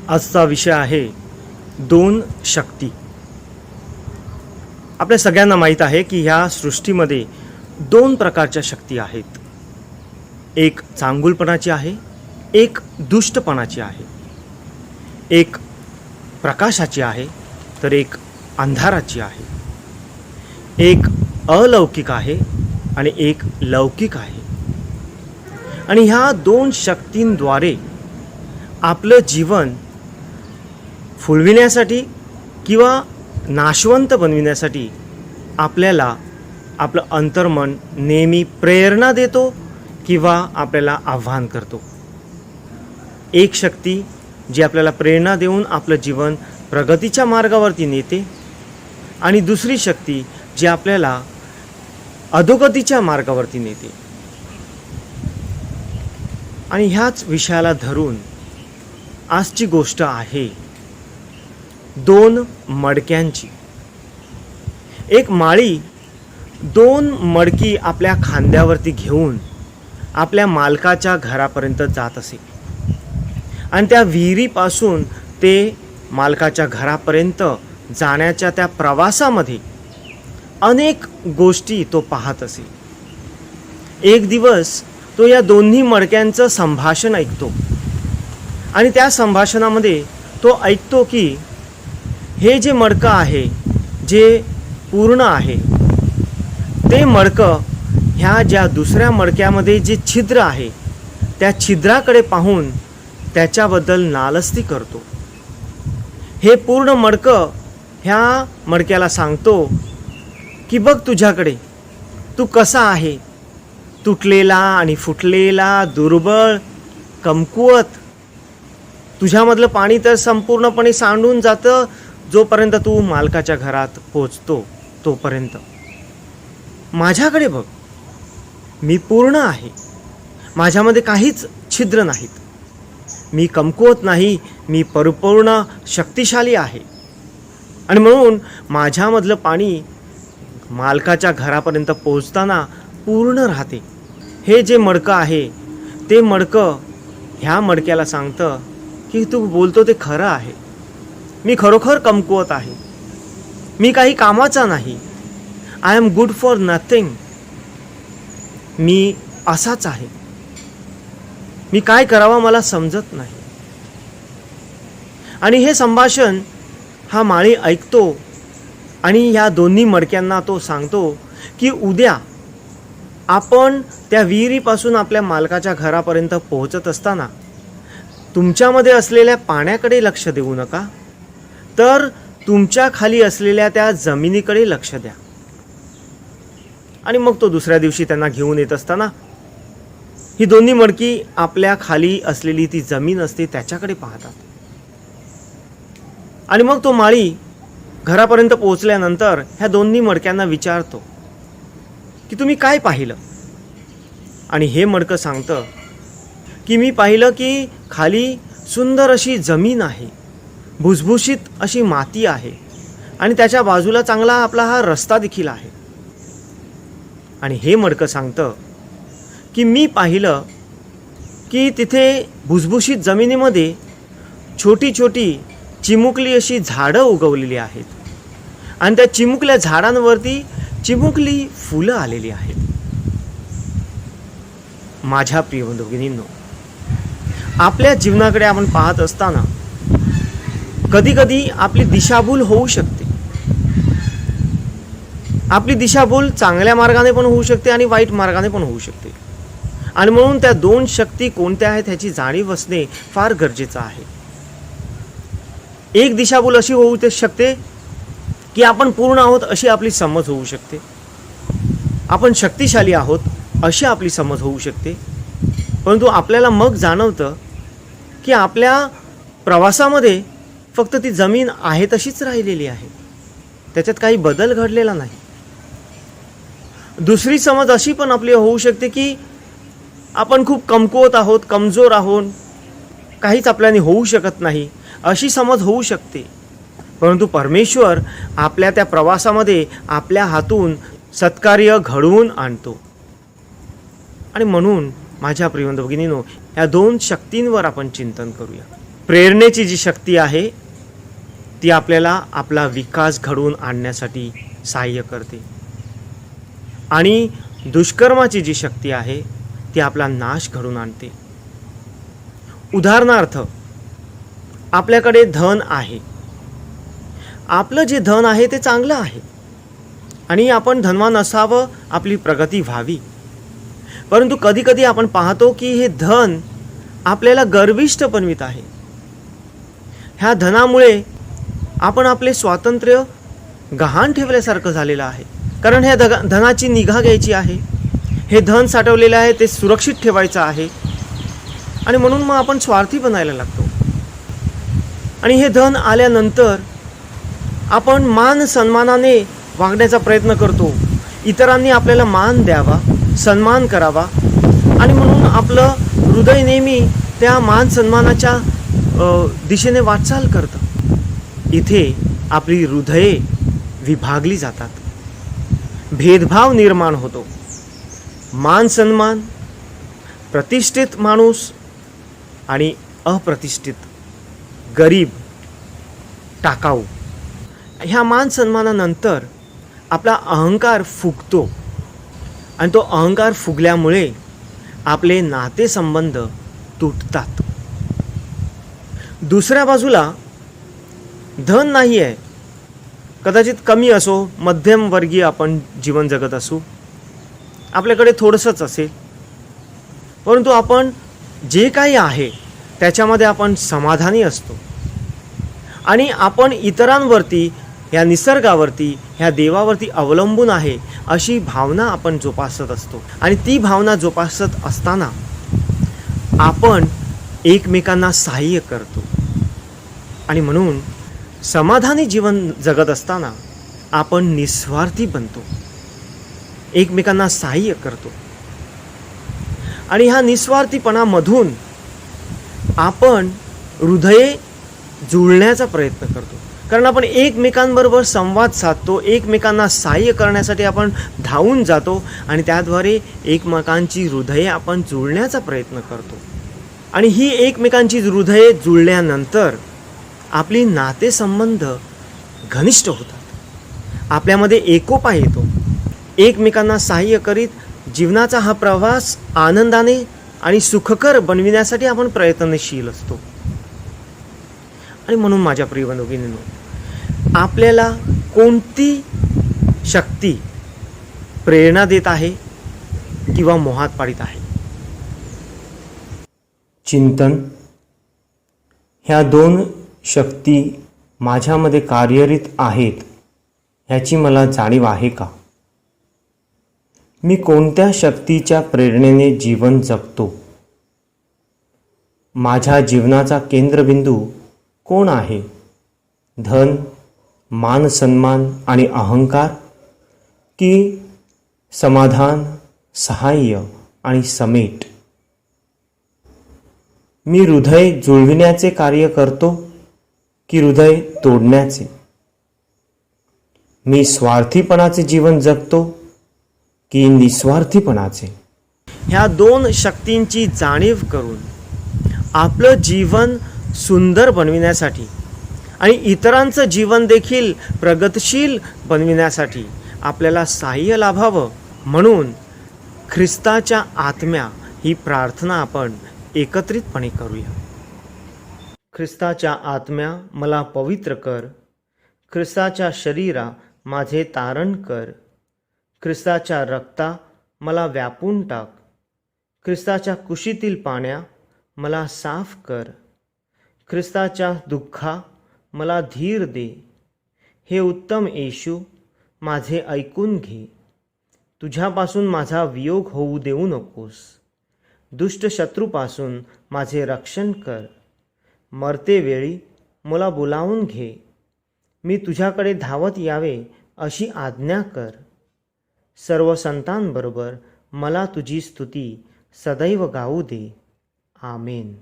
आजचा विषय आहे दोन शक्ती. आपल्या सगळ्यांना माहीत आहे की ह्या सृष्टीमध्ये दोन प्रकारच्या शक्ती आहेत. एक चांगुलपणाची आहे, एक दुष्टपणाची आहे. एक प्रकाशाची आहे तर एक अंधाराची आहे. एक अलौकिक आहे आणि एक लौकिक आहे. आणि ह्या दोन शक्तींद्वारे आपलं जीवन फुलविण्यासाठी किंवा नाशवंत बनविण्यासाठी आपल्याला आपलं अंतर्मन नेहमी प्रेरणा देतो किंवा आपल्याला आव्हान करतो. एक शक्ती जी आपल्याला प्रेरणा देऊन आपलं जीवन प्रगतीच्या मार्गावरती नेते आणि दुसरी शक्ती जी आपल्याला अधोगतीच्या मार्गावरती नेते. आणि ह्याच विषयाला धरून आजची गोष्ट आहे दोन मडक्यांची. एक माळी दोन मडकी आपल्या खांद्यावरती घेऊन आपल्या मालकाच्या घरापर्यंत जात असे आणि त्या विहिरीपासून ते मालकाच्या घरापर्यंत जाण्याच्या त्या प्रवासामध्ये अनेक गोष्टी तो पाहत असे. एक दिवस तो या दोन्ही मडक्यांचं संभाषण ऐकतो आणि त्या संभाषणामध्ये तो ऐकतो की हे जे मडकं आहे जे पूर्ण आहे ते मडकं ह्या ज्या दुसऱ्या मडक्यामध्ये जे छिद्र आहे त्या छिद्राकडे पाहून त्याच्याबद्दल नालस्ती करतो. हे पूर्ण मडकं ह्या मडक्याला सांगतो की बघ तुझ्याकडे, तू कसा आहे, तुटलेला आणि फुटलेला, दुर्बळ, कमकुवत. तुझ्यामधलं पाणी तर संपूर्णपणे सांडून जातं जोपर्यंत तू मालकाच्या घरात पोचतो तोपर्यंत. माझ्याकडे बघ, मी पूर्ण आहे, माझ्यामध्ये काहीच छिद्र नाहीत, मी कमकुवत नाही, मी परिपूर्ण शक्तिशाली आहे. आणि म्हणून माझ्यामधलं पाणी मालकाच्या घरापर्यंत पोचताना पूर्ण राहते. हे जे मडकं आहे ते मडकं ह्या मडक्याला सांगतं की तू बोलतो ते खरं आहे, मी खरोखर कमकुवत आहे, मी काही कामाचा नाही, I am good for nothing, मी असाच आहे, मी काय करावं मला समजत नाही. आणि हे संभाषण हा माळी ऐकतो आणि ह्या दोन्ही मडक्यांना तो सांगतो की उद्या आपण त्या विहिरीपासून आपल्या मालकाच्या घरापर्यंत पोहोचत असताना तुमच्यामध्ये असलेल्या पाण्याकडे लक्ष देऊ नका, तर तुमच्या खाली असलेल्या त्या जमिनीकडे लक्ष द्या. आणि मग तो दुसऱ्या दिवशी त्यांना घेऊन येत असताना ही दोन्ही मडकी आपल्या खाली असलेली ती जमीन असते त्याच्याकडे पाहतात. आणि मग तो माळी घरापर्यंत पोहोचल्यानंतर ह्या दोन्ही मडक्यांना विचारतो की तुम्ही काय पाहिलं. आणि हे मडकं सांगतं की मी पाहिलं की खाली सुंदर अशी जमीन आहे, भुसभुशीत अशी माती आहे आणि त्याच्या बाजूला चांगला आपला हा रस्ता देखील आहे. आणि हे मडकं सांगतं की मी पाहिलं की तिथे भुसभुशीत जमिनीमध्ये छोटी छोटी चिमुकली अशी झाडं उगवलेली आहेत आणि त्या चिमुकल्या झाडांवरती चिमुकली फुलं आलेली आहेत. माझ्या प्रिय बंधू-भगिनींनो, आपल्या जीवनाकडे आपण पाहत असताना कधी कधी आपली दिशाभूल होऊ शकते. आपली दिशाभूल चांगल्या मार्गाने पण होऊ शकते आणि वाईट मार्गाने पण होऊ शकते. आणि म्हणून त्या दोन शक्ती कोणत्या आहेत ह्याची जाणीव असणे फार गरजेचं आहे. एक दिशाभूल अशी होऊ शकते की आपण पूर्ण आहोत अशी आपली समज होऊ शकते, आपण शक्तिशाली आहोत अशी आपली समज होऊ शकते. परंतु आपल्याला मग जाणवतं की आपल्या प्रवासामध्ये फक्त ती जमीन आहे तशीच राहिलेली आहे, त्याच्यात काही बदल घडलेला नाही. दुसरी समज अशी पण आपली होऊ शकते की आपण खूप कमकुवत आहोत, कमजोर आहोत, काहीच आपल्याने होऊ शकत नाही अशी समज होऊ शकते. परंतु परमेश्वर आपल्या त्या प्रवासामध्ये आपल्या हातून सत्कार्य घडवून आणतो. आणि म्हणून माझ्या प्रिय बंधू भगिनींनो, या दोन शक्तींवर आपण चिंतन करूया. प्रेरणेची जी शक्ती आहे ती आपल्याला आपला विकास घडवून आणण्यासाठी सहाय्य करते आणि दुष्कर्माची जी शक्ती आहे ती आपला नाश घडवून आणते. उदाहरणार्थ, आपल्याकडे धन आहे, आपलं जे धन आहे ते चांगलं आहे आणि आपण धनवान असावं, आपली प्रगती व्हावी. परंतु कधीकधी आपण पाहतो की हे धन आपल्याला गर्विष्ठ बनवित आहे. ह्या धनामुळे आपण आपले स्वातंत्र्य गहाण ठेवल्यासारखं झालेलं आहे. कारण ह्या धनाची निगा घ्यायची आहे, हे धन साठवलेलं आहे ते सुरक्षित ठेवायचं आहे आणि म्हणून मग आपण स्वार्थी बनायला लागतो. आणि हे धन आल्यानंतर आपण मान सन्मानाने वागण्याचा प्रयत्न करतो. इतरांनी आपल्याला मान द्यावा, सन्मान करावा आणि म्हणून आपलं हृदय नेहमी त्या मान सन्मानाच्या दिशेने वाटचाल करतं. इथे आपली हृदये विभागली जातात, भेदभाव निर्माण होतो. मान सन्मान, प्रतिष्ठित माणूस आणि अप्रतिष्ठित, गरीब, टाकाऊ, ह्या मान सन्मानानंतर आपला अहंकार फुगतो आणि तो अहंकार फुगल्यामुळे आपले नातेसंबंध तुटतात. दुसऱ्या बाजूला धन नाही आहे, कदाचित कमी असो, मध्यमवर्गीय आपण जीवन जगत असू, आपल्याकडे थोडंसंच असेल, परंतु आपण जे काही आहे त्याच्यामध्ये आपण समाधानी असतो आणि आपण इतरांवरती, ह्या निसर्गावरती, ह्या देवावरती अवलंबून आहे अशी भावना आपण जोपासत असतो. आणि ती भावना जोपासत असताना आपण एकमेकांना सहाय्य करतो आणि म्हणून समाधानी जीवन जगत असताना आपण निस्वार्थी बनतो, एकमेकांना सहाय्य करतो आणि ह्या निस्वार्थीपणामधून आपण हृदये जुळण्याचा प्रयत्न करतो. कारण आपण एकमेकांबरोबर संवाद साधतो, एकमेकांना सहाय्य करण्यासाठी आपण धावून जातो आणि त्याद्वारे एकमेकांची हृदये आपण जुळण्याचा प्रयत्न करतो. आणि ही एकमेकांची हृदये जुळल्यानंतर आपली नातेसंबंध घनिष्ठ होतात, आपल्यामध्ये एकोपा येतो. एकमेकांना सहाय्य करीत जीवनाचा हा प्रवास आनंदाने आणि सुखकर बनविण्यासाठी आपण प्रयत्नशील असतो. आणि म्हणून माझ्या प्रिय बंधू, आपल्याला कोणती शक्ती प्रेरणा देत आहे किंवा मोहात पाडित आहे? चिंतन. ह्या दोन शक्ती माझ्यामध्ये कार्यरत आहेत ह्याची मला जाणीव आहे का? मी कोणत्या शक्तीच्या प्रेरणेने जीवन जगतो? माझ्या जीवनाचा केंद्रबिंदू कोण आहे? धन, मान सन्मान आणि अहंकार, की समाधान, सहाय्य आणि समेट? मी हृदय जुळविण्याचे कार्य करतो की हृदय तोडण्याचे? मी स्वार्थीपणाचे जीवन जगतो की निस्वार्थीपणाचे? ह्या दोन शक्तींची जाणीव करून आपलं जीवन सुंदर बनविण्यासाठी आणि इतरांचं जीवन देखील प्रगतशील बनविण्यासाठी आपल्याला सहाय्य लाभावं म्हणून ख्रिस्ताच्या आत्म्या ही प्रार्थना आपण एकत्रितपणे करूया. ख्रिस्ताच्या आत्म्या मला पवित्र कर, ख्रिस्ताच्या शरीरा माझे तारण कर, ख्रिस्ताच्या रक्ता मला व्यापून टाक, ख्रिस्ताच्या कुशीतील पाण्या मला साफ कर, ख्रिस्ताच्या दुःखा मला धीर दे. हे उत्तम येशू, माझे ऐकून घे. तुझ्यापासून माझा वियोग होऊ देऊ नकोस. दुष्ट शत्रूपासून माझे रक्षण कर. मरते वेळी मला बोलावून घे. मी तुझ्याकडे धावत यावे अशी आज्ञा कर. सर्व संतांबरोबर मला तुझी स्तुती सदैव गाऊ दे. आमेन.